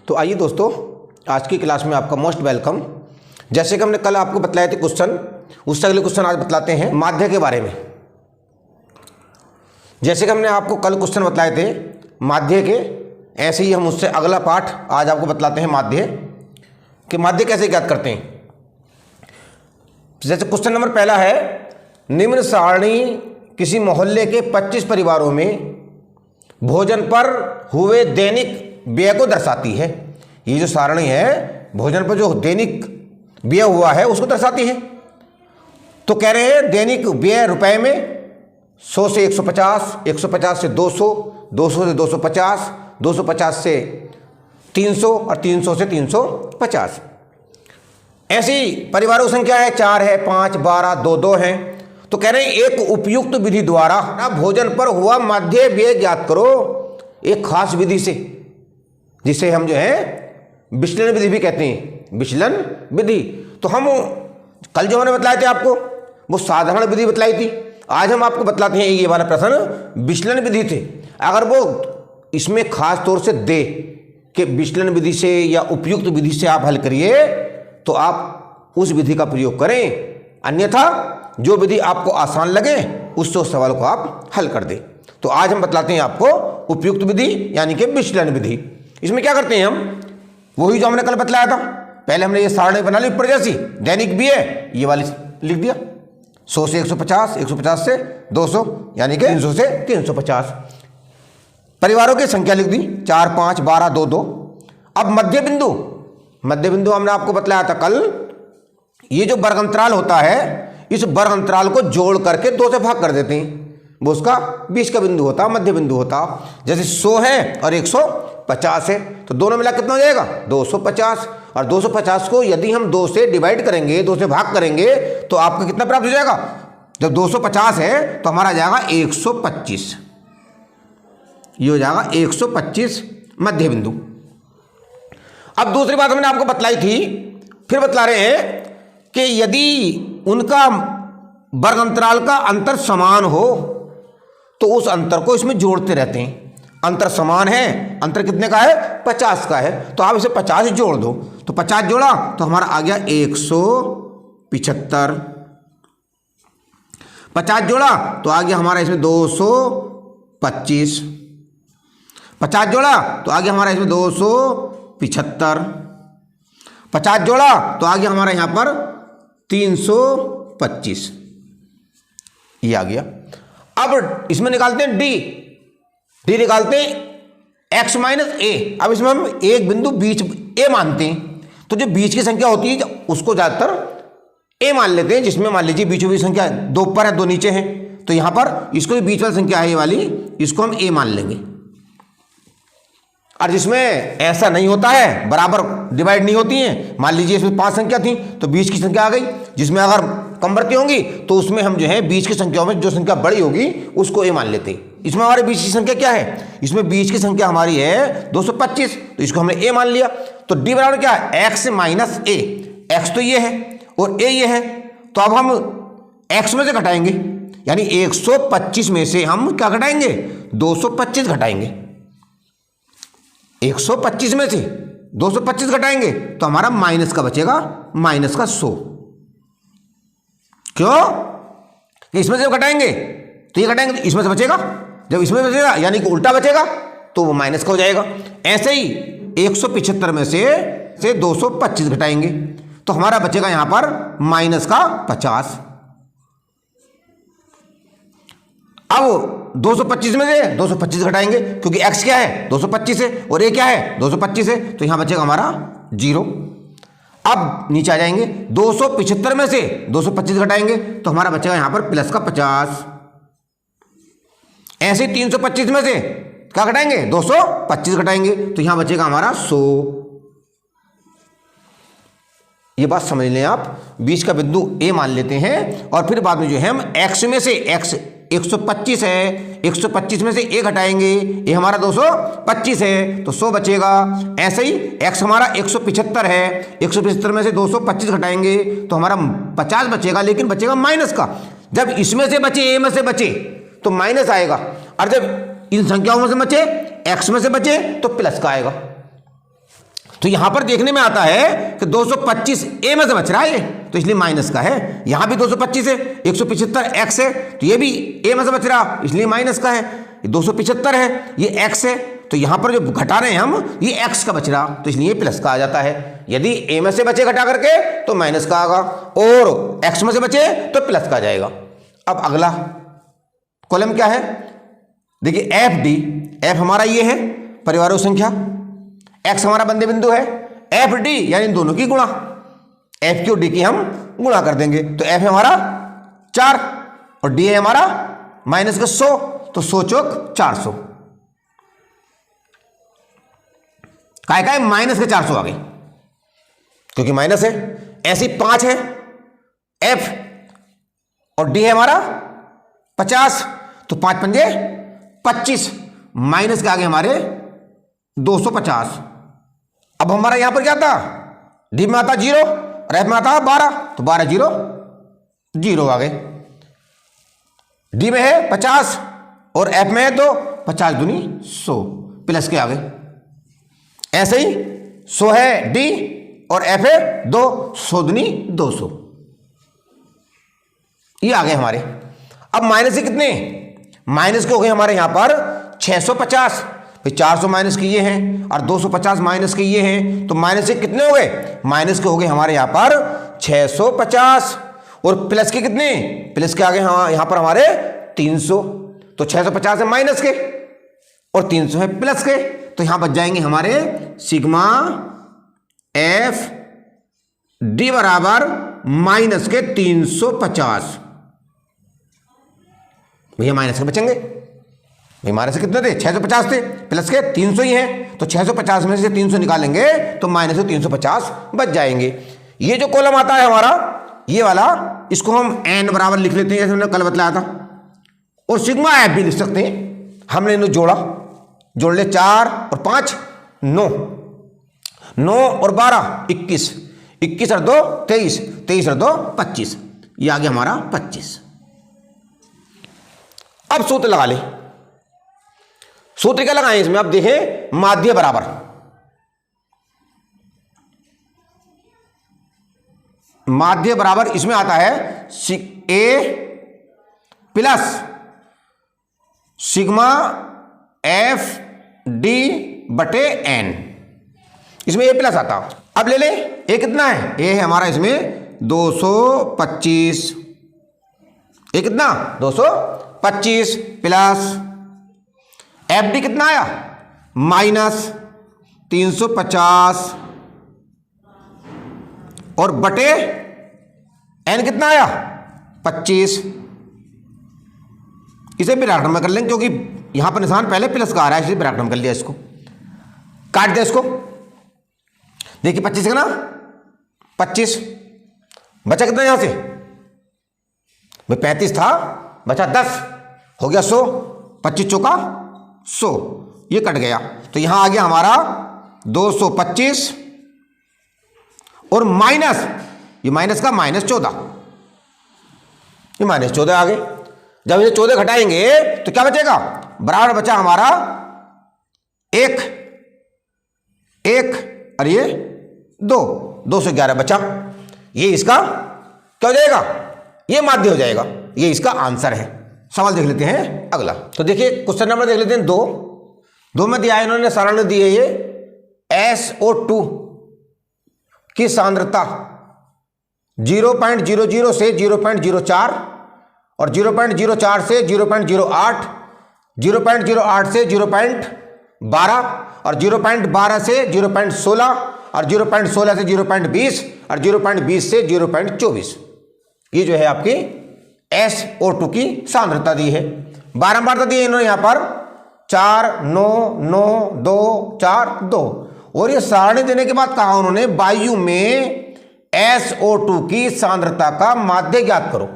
तो आइए दोस्तों, आज की क्लास में आपका मोस्ट वेलकम। जैसे कि हमने कल आपको बतलाए थे क्वेश्चन, उससे अगले क्वेश्चन आज बतलाते हैं माध्य के बारे में। जैसे कि हमने आपको कल क्वेश्चन बतलाए थे माध्य के, ऐसे ही हम उससे अगला पाठ आज आपको बतलाते हैं माध्य कि माध्य कैसे ज्ञात करते हैं। जैसे क्वेश्चन नंबर पहला है, निम्न सारणी किसी मोहल्ले के 25 परिवारों में भोजन पर हुए दैनिक व्यय को दर्शाती है। ये जो सारणी है भोजन पर जो दैनिक व्यय हुआ है उसको दर्शाती है। तो कह रहे हैं दैनिक व्यय रुपए में 100 से 150, 150 से 200, 200 से 250, 250 से 300 और 300 से 350। ऐसी परिवारों की संख्या है 4 है, 5, 12, 2, 2 है। तो कह रहे हैं एक उपयुक्त विधि द्वारा भोजन पर हुआ माध्य व्यय ज्ञात करो, एक खास विधि से, जिसे हम जो है विचलन विधि भी कहते हैं, विचलन विधि। तो हम कल जो हमने बतलाए थे आपको वो साधारण विधि बतलाई थी, आज हम आपको बतलाते हैं ये वाला प्रश्न विचलन विधि थे। अगर वो इसमें खास तौर से दे कि विचलन विधि से या उपयुक्त विधि से आप हल करिए तो आप उस विधि का प्रयोग करें, अन्यथा जो विधि आपको आसान लगे उससे उस सवाल को आप हल कर दें। तो आज हम बतलाते हैं आपको उपयुक्त विधि यानी कि विचलन विधि। इसमें क्या करते हैं हम, वही जो हमने कल बतलाया था। पहले हमने ये सारणी बना ली ऊपर जैसी, दैनिक व्यय ये वाली लिख दिया, 100 से 150, 150 से 200 यानी कि 300 से 350। परिवारों की संख्या लिख दी 4, 5, 12, 2, 2। अब मध्य बिंदु, मध्य बिंदु हमने आपको बतलाया था कल, ये जो वर्ग अंतराल होता है इस वर्ग अंतराल को जोड़ करके 2 से भाग कर देते हैं, वो उसका बीच का बिंदु होता, मध्य बिंदु होता। जैसे 100 है और 150 है तो दोनों मिला कितना हो जाएगा 250। और 250 को यदि हम 2 से डिवाइड करेंगे, 2 से भाग करेंगे तो आपको कितना प्राप्त हो जाएगा। जब 250 है तो हमारा आ जाएगा 125, ये हो जाएगा 125 मध्य बिंदु। अब दूसरी बात हमने आपको बतलाई थी, फिर बतला रहे हैं कि यदि उनका वर्ग अंतराल का अंतर समान हो तो उस अंतर को इसमें जोड़ते रहते हैं। अंतर समान है, अंतर कितने का है 50 का है, तो आप इसे 50 जोड़ दो। तो 50 जोड़ा तो हमारा आ गया 175। 50 जोड़ा तो आ गया हमारा इसमें 225। 50 जोड़ा तो आ गया हमारा इसमें 275। 50 जोड़ा तो आ गया हमारा यहां पर 325, ये आ गया। अब इसमें निकालते हैं डी निकालते हैं x माइनस ए। अब इसमें हम एक बिंदु बीच ए मानते हैं, तो जो बीच की संख्या होती है उसको ज्यादातर ए मान लेते हैं, जिसमें मान लीजिए बीचों बीच संख्या 2 ऊपर है 2 नीचे है, तो यहां पर इसको भी बीच वाली संख्या है ये वाली, इसको हम ए मान लेंगे। और जिसमें ऐसा नहीं होता है, बराबर डिवाइड नहीं होती हैं, मान लीजिए इसमें 5 संख्या थी तो बीच की संख्या आ गई, जिसमें अगर कमवर्ती होंगी तो उसमें हम जो है बीच की संख्याओं में जो संख्या बड़ी होगी उसको ए मान लेते हैं। इसमें हमारे बीच की संख्या क्या है, इसमें बीच की संख्या हमारी है 225, तो इसको हमने ए मान लिया। तो डी बराबर क्या है एक्स माइनस ए। एक्स तो ये है और ए ये है, तो अब हम एक्स में से घटाएंगे, यानी 125 में से हम क्या घटाएंगे 225 घटाएंगे। 125 में से 225 घटाएंगे तो हमारा माइनस का बचेगा, माइनस का 100। क्यों, इसमें से घटाएंगे तो ये घटाएंगे तो इसमें से बचेगा, जब इसमें बचेगा यानी कि उल्टा बचेगा तो वो माइनस का हो जाएगा। ऐसे ही 175 में से 225 घटाएंगे तो हमारा बचेगा यहां पर माइनस का 50। अब 225 में से 225 घटाएंगे, क्योंकि x क्या है 225 है और a क्या है 225 है, तो यहां बचेगा हमारा 0। अब नीचे आ जाएंगे, 275 में से 225 घटाएंगे तो हमारा बचेगा यहां पर प्लस का 50। ऐसे 325 में से क्या घटाएंगे 225 घटाएंगे तो यहां बचेगा हमारा 100। ये बात समझ लें आप, बीच का बिंदु ए मान लेते हैं और फिर बाद में जो है हम x में से x 125 है, 125 में से ए घटाएंगे, ये हमारा 225 है तो 100 बचेगा। ऐसे ही x हमारा 175 है, 175 में से 225 घटाएंगे तो हमारा 50 बचेगा, लेकिन बचेगा माइनस का। जब इसमें से बचे ए में से बचे तो माइनस आएगा, और जब इन संख्याओं में से बचे x में से बचे तो प्लस का आएगा। तो यहां पर देखने में आता है कि 225 ए में से बच रहा है ये, तो इसलिए माइनस का है। यहां भी 225 है, 175 एक्स है, तो ये भी ए में से बच रहा इसलिए माइनस का है। ये 275 है, ये एक्स है, तो यहां पर जो घटा रहे हैं हम, ये एक्स का बच रहा, तो इसलिए प्लस का आ जाता है। यदि ए में से बचे घटा करके तो माइनस का आएगा, और एक्स में से बचे तो प्लस का आ जाएगा। अब अगला कॉलम क्या है, देखिए एफ डी। एफ हमारा ये है परिवारों संख्या, एक्स हमारा बंदे बिंदु है, एफ डी यानी इन दोनों की गुणा, एफ की और डी की हम गुणा कर देंगे। तो एफ है हमारा 4 और डी है हमारा माइनस का 100, तो 100 चौक 400, काय काय माइनस के 400 आ गए क्योंकि माइनस है। ऐसी 5 है एफ और डी है हमारा 50, तो 5 पंजे 25, माइनस के आगे हमारे 250। अब हमारा यहां पर क्या था, डी में आता 0 और एफ में आता 12, तो 12 0 0 आ गए। डी में है 50 और एफ में है तो 50 दूनी 100, प्लस के आ गए। ऐसे ही 100 है डी और एफ है 2, 100 दूनी 200, ये आ गए हमारे। अब माइनस से कितने, माइनस के हो गए हमारे यहां पर 650, फिर 400 माइनस के ये हैं और 250 माइनस के ये हैं, तो माइनस के कितने हो गए, माइनस के हो गए हमारे यहां पर 650, और प्लस के कितने, प्लस के आगे यहां पर हमारे 300, तो 650 है माइनस के और 300 है प्लस के, तो यहां बच जाएंगे हमारे सिग्मा एफ डी बराबर माइनस के 350। भैया माइनस के बचेंगे, भाई माइनस से कितने थे, 650 थे, प्लस के 300 ही हैं, तो 650 में से 300 निकालेंगे तो माइनस से 350 बच जाएंगे। ये जो कॉलम आता है हमारा ये वाला, इसको हम एन बराबर लिख लेते हैं जैसे हमने कल बतलाया था, और सिग्मा एफ भी लिख सकते हैं। हमने इन्हें जोड़ ले 4 और 5 9, 9 और 12 21, 21 और 2 23, 23 और 2 25, ये आ गया हमारा 25। अब सूत्र लगा ले, सूत्र क्या लगाएं इसमें, अब देखें माध्य बराबर, माध्य बराबर इसमें आता है ए प्लस सिग्मा एफ डी बटे एन, इसमें ए प्लस आता। अब ले ले ए कितना है, ए है हमारा इसमें 225, ए कितना 225 प्लस एफ डी कितना आया माइनस 350 और बटे एन कितना आया 25। इसे ब्रैकेट में कर लेंगे क्योंकि यहां पर निशान पहले प्लस का आ रहा है, इसलिए ब्रैकेट में कर लिया। इसको काट दे, इसको देखिए 25 का ना 25 बचा कितना यहां से, भाई 35 था बचा 10 हो गया 100, 25 चौका 100, ये कट गया, तो यहां आ गया हमारा 225 और माइनस, ये माइनस का -14, ये -14 आ गए। जब ये 14 घटाएंगे तो क्या बचेगा, बराबर बचा हमारा 1 और ये 211 बचा। ये इसका क्या हो जाएगा, ये माध्य हो जाएगा, ये इसका आंसर है। सवाल देख लेते हैं अगला। तो देखिए क्वेश्चन नंबर देख लेते हैं 2 में दिया है इन्होंने, सारा ने दिए ये SO2 की सांद्रता 0.00 से 0.04 और 0.04 से 0.08, 0.08 से 0.12 और 0.12 से 0.16 और 0.16 से 0.20 और 0.20 से 0.24, ये जो है आपकी SO2 की सांद्रता दी है। बारंबारता दी है इन्होंने यहां पर 4 9 9 2 4 2, और ये सारणी देने के बाद कहा उन्होंने वायु में SO2 की सांद्रता का माध्य ज्ञात करो।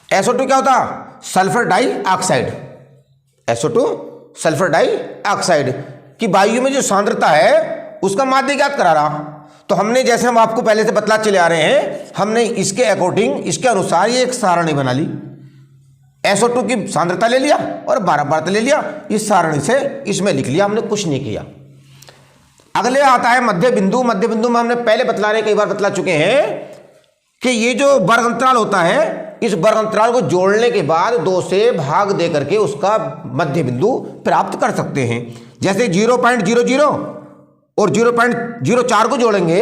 SO2 क्या होता, sulphur dioxide, SO2 sulphur dioxide की वायु में जो सांद्रता है उसका माध्य ज्ञात करा रहा। तो हमने जैसे हम आपको पहले से बतला चले आ रहे हैं, हमने इसके अकॉर्डिंग इसके अनुसार ये एक सारणी बना ली। SO2 की सांद्रता ले लिया और बारंबारता ले लिया, इस सारणी से इसमें लिख लिया, हमने कुछ नहीं किया। अगले आता है मध्य बिंदु। मध्य बिंदु में हमने पहले कई बार बतला चुके हैं कि ये जो वर्ग अंतराल होता है, इस वर्ग अंतराल को जोड़ने के बाद 2 से भाग दे करके उसका मध्य बिंदु प्राप्त कर सकते हैं। जैसे 0.00 और 0.04 को जोड़ेंगे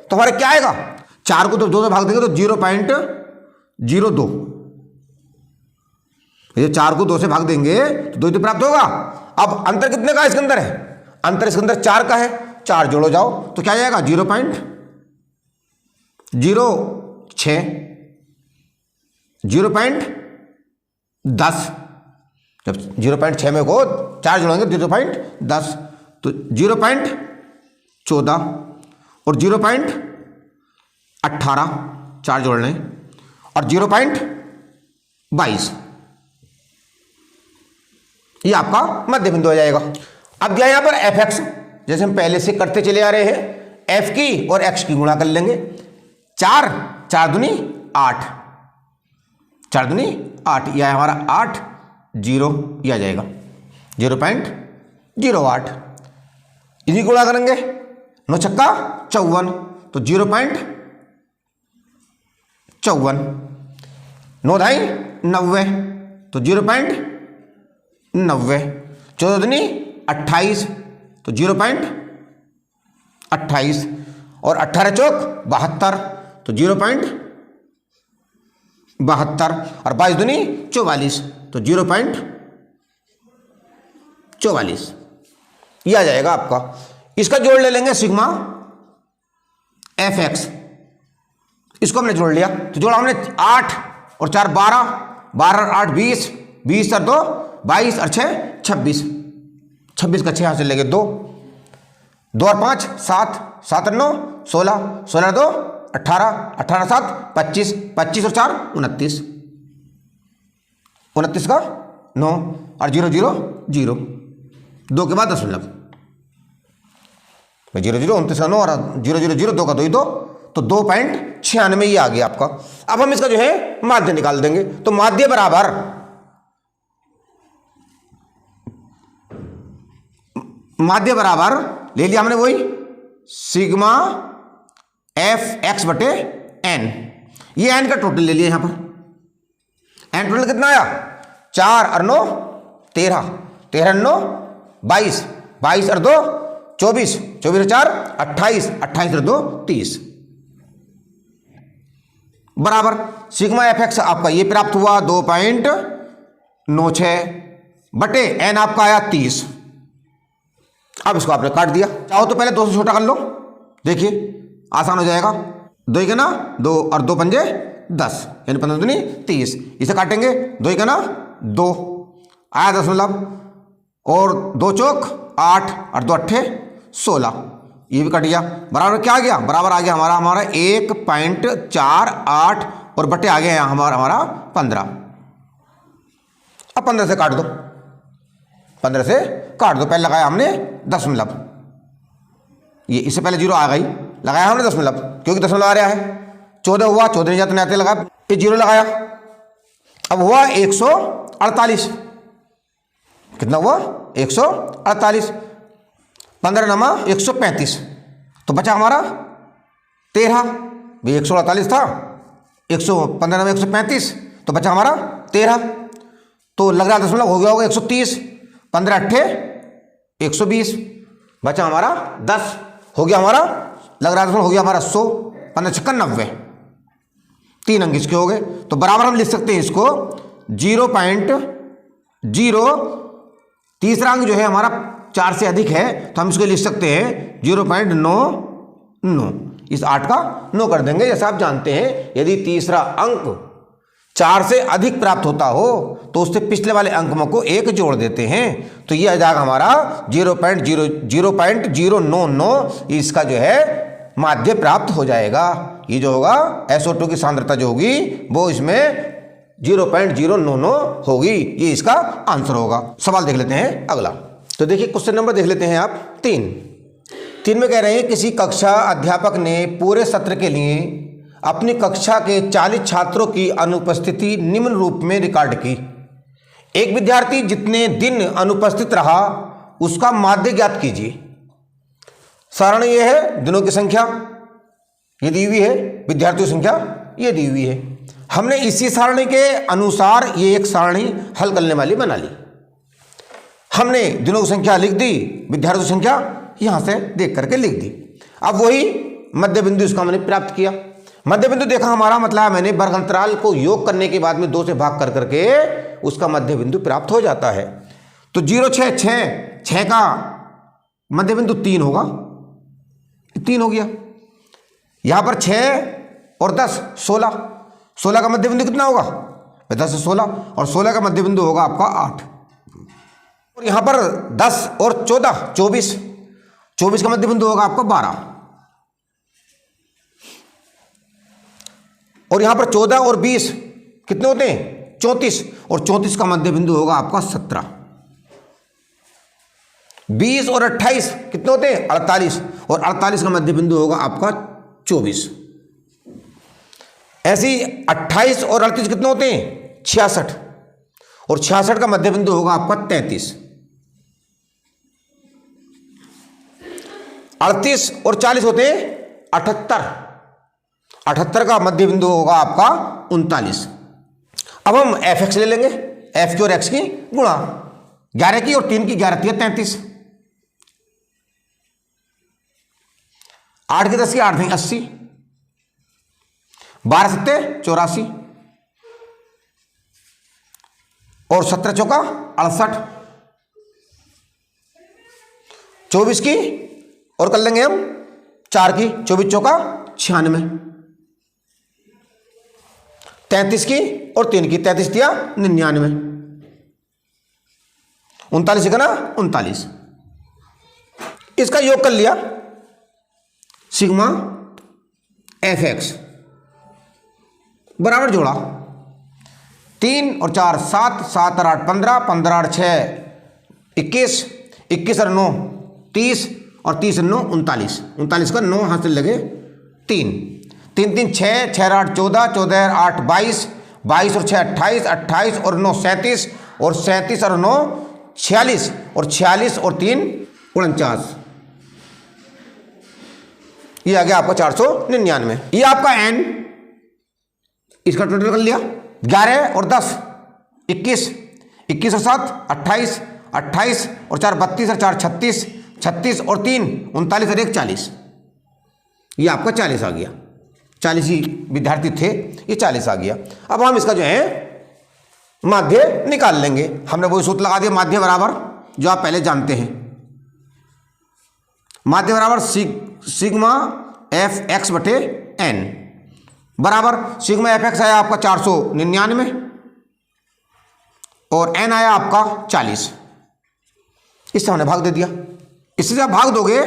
तो हमारे क्या आएगा, 4 को तो 2 से भाग देंगे तो 0.02, ये 4 को 2 से भाग देंगे तो 2 प्राप्त होगा। अब अंतर कितने का इसके अंदर है, अंतर इसके अंदर 4 का है, 4 जोड़ो जाओ तो क्या जाएगा 0.06, जब 0.6 में को 4 जोड़ेंगे 0.10 तो 0.14 और 0.18 4 जोड़ लें और 0.22, ये आपका मध्य बिंदु हो जाएगा। अब दिया यहां पर fx, जैसे हम पहले से करते चले आ रहे हैं, f की और x की गुणा कर लेंगे। 4 दूनी 8, 4 दूनी 8, यह हमारा 8 0, यह आ जाएगा 0.08। इसी गुणा करेंगे 9 छक्का 54 तो 0.54, 9 ढाई 90 तो 0.90, 14 दूनी 28 तो 0.28 और 18 चौक 72 तो 0.72 और 22 दूनी 44 तो 0.44, यह आ जाएगा आपका। इसका जोड़ ले लेंगे सिग्मा fx, इसको हमने जोड़ लिया तो जोड़ा हमने 8 और 4 12, 12 और 8 20, 20 और 2 22 और 6 26, 26 का 6 यहां से लेंगे 2, 2 और 5 7, 7 और 9 16, 16 और 2 18, 18 और 7 25, 25 और 4 29, 29 का 9 और 0 0 0, 2 के बाद दशमलव, 0 0 29 का 9 और 0 0 0 2 का 2 ही 2 तो 2.96 ये आ गया आपका। अब हम इसका जो है माध्य निकाल देंगे तो माध्य बराबर ले लिया हमने वही सिग्मा fx बटे n, ये n का टोटल ले लिया यहां पर। n टोटल कितना आया, 4 और 9 13, 13 और 9 22, 22 और 2 24, 24 और 4 28, 28 और 2 30 बराबर सिग्मा fx आपका ये प्राप्त हुआ 2.96 बटे n आपका आया 30। अब इसको आपने काट दिया, चाहो तो पहले 2 से छोटा कर लो, देखिए आसान हो जाएगा। 2 का ना 2 और 2 पंजे 10 यानी 15 दूनी 30, इसे काटेंगे 2 का ना 2 आया दशमलव और 2 चौक 8 और 2 अट्ठे 16, ये भी कट गया। बराबर क्या आ गया, बराबर आ गया हमारा 1.48 और बटे आ गया हमारा 15। अब 15 से काट दो, 15 से काट दो, पहले लगाया हमने दशमलव, ये इससे पहले 0 आ गई, लगाया हमने दशमलव क्योंकि दशमलव आ रहा है। 14 हुआ, 14 नहीं जाते नहीं आते लगा, फिर 0 लगाया, अब हुआ 148, कितना हुआ 148, 15 नमा 135 तो बचा हमारा 13, भाई 148 था, 115 नमा 135 तो बचा हमारा 13, तो लग रहा दशमलव हो गया होगा 130, 15 अट्ठे 120, बचा हमारा 10, हो गया हमारा लग रहा दशमलव हो गया हमारा 100, 15 छक्का 90, 3 अंक इसके हो गए। तो बराबर हम लिख सकते हैं इसको 0.0, तीसरा अंक जो है हमारा 4 से अधिक है तो हम इसको लिख सकते हैं 0.99, इस 8 का 9 कर देंगे। जैसा आप जानते हैं यदि तीसरा अंक 4 से अधिक प्राप्त होता हो तो उससे पिछले वाले अंकों को 1 जोड़ देते हैं, तो ये आ जाएगा हमारा 0.099, इसका जो है माध्य प्राप्त हो जाएगा। ये जो होगा SO2 की सांद्रता जो होगी वो इसमें 0.099 होगी, ये इसका आंसर होगा। सवाल देख लेते हैं अगला। तो देखिए क्वेश्चन नंबर देख लेते हैं आप 3 में कह रहे हैं किसी कक्षा अध्यापक ने पूरे सत्र के लिए अपनी कक्षा के 40 छात्रों की अनुपस्थिति निम्न रूप में रिकॉर्ड की। एक विद्यार्थी जितने दिन अनुपस्थित रहा उसका माध्य ज्ञात कीजिए। सारणी ये है, दिनों की संख्या ये दी हुई है, विद्यार्थियों की संख्या ये दी हुई है। हमने इसी सारणी के अनुसार ये एक सारणी हल करने वाली बना ली। हमने दिनों की संख्या लिख दी, विद्यार्थियों की संख्या यहां से देख करके लिख दी। अब वही मध्य बिंदु इसका हमने प्राप्त किया। मध्य बिंदु देखा हमारा मतलब मैंने वर्ग अंतराल को योग करने के बाद में 2 से भाग कर करके उसका मध्य बिंदु प्राप्त हो जाता है। तो 0 6 6 का मध्य बिंदु 3 होगा, 3 हो गया। यहां पर 6 और 10 16, 16 का मध्य बिंदु कितना होगा? 10 से 16, और 16 का मध्य बिंदु होगा आपका 8। और यहां पर 10 और 14 24, 24 का मध्य बिंदु होगा आपका 12। और यहां पर 14 और 20 कितने होते हैं? 34, और 34 का मध्य बिंदु होगा आपका 17। 20 और 28 कितने होते हैं? 48, और 48 का मध्य बिंदु होगा आपका 24। ऐसी 28 और 38 कितने होते हैं? 66, और 66 का मध्य बिंदु होगा आपका 33। 38 और 40 होते हैं 78, 78 का मध्य बिंदु होगा आपका 39। अब हम एफ एक्स ले लेंगे, एफ की और एक्स की गुणा, 11 की और 3 की 11 थी 33, 8 की 10 की 8 थी 80, 12 सत्ते 84, और 17 चौका 68, 24 की और कर लेंगे हम 4 की, 24 चौका 96, 33 की और 3 की, 33 दिया 99, 39 का ना 39। इसका योग कर लिया, सिग्मा एफ एक्स बराबर जोड़ा 3 और 4 7, 7 और 8 15, 15 और 6 21, 21 और 9 30, और 30 और 9 39, 39 का 9 हाथ से लगे 3, 3 3 6, 6 और 8 14, 14 और 8 22, 22 और 6 28, 28 और 9 37, और 37 और 9 46, और 46 और 3 49। ये आ गया आपका 499। ये आपका एन, इसका टोटल कर लिया 11 और 10 21, 21 और 7 28, 28 और 4 32, और 4 36, 36 और 3 39, और 1 40। ये आपका 40 आ गया। 40 ही विद्यार्थी थे, ये 40 आ गया। अब हम इसका जो है माध्य निकाल लेंगे। हमने वही सूत्र लगा दिया, माध्य बराबर जो आप पहले जानते हैं, माध्य बराबर सिग्मा एफ एक्स बटे एन बराबर सिग्मा एफ एक्स आया आपका 499, और एन आया आपका 40। इससे हमने भाग दे दिया। इससे जब भाग दोगे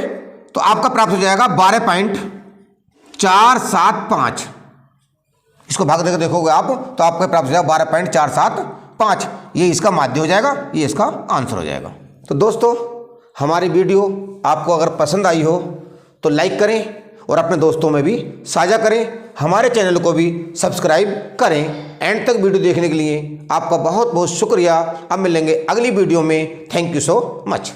तो आपका प्राप्त हो जाएगा 12.475। इसको भाग देकर देखोगे आप तो आपका प्राप्त हो जाएगा 12.475। ये इसका माध्य हो जाएगा, ये इसका आंसर हो जाएगा। तो दोस्तों, हमारी वीडियो आपको अगर पसंद आई हो तो लाइक करें और अपने दोस्तों में भी साझा करें। हमारे चैनल को भी सब्सक्राइब करें। एंड तक वीडियो देखने के लिए आपका बहुत बहुत शुक्रिया। अब मिलेंगे अगली वीडियो में। Thank you so much.